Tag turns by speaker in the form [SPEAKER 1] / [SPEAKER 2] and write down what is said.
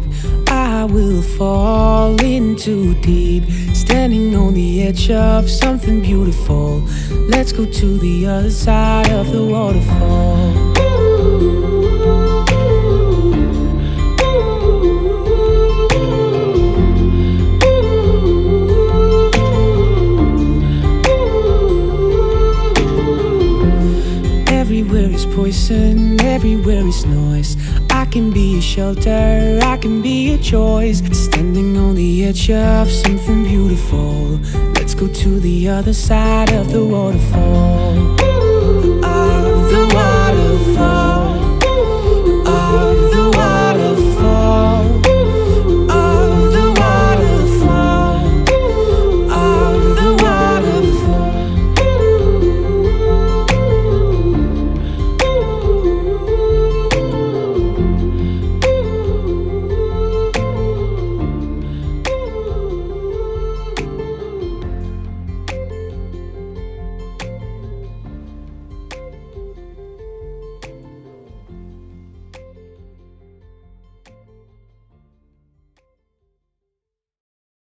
[SPEAKER 1] breathe. I will fall in too deep, standing on the edge of something beautiful. Let's go to the other side of the waterfall. Everywhere is poison, everywhere is noise. I can be a shelter, I can be a choice. Standing on the edge of something beautiful. Let's go to the other side of the waterfall.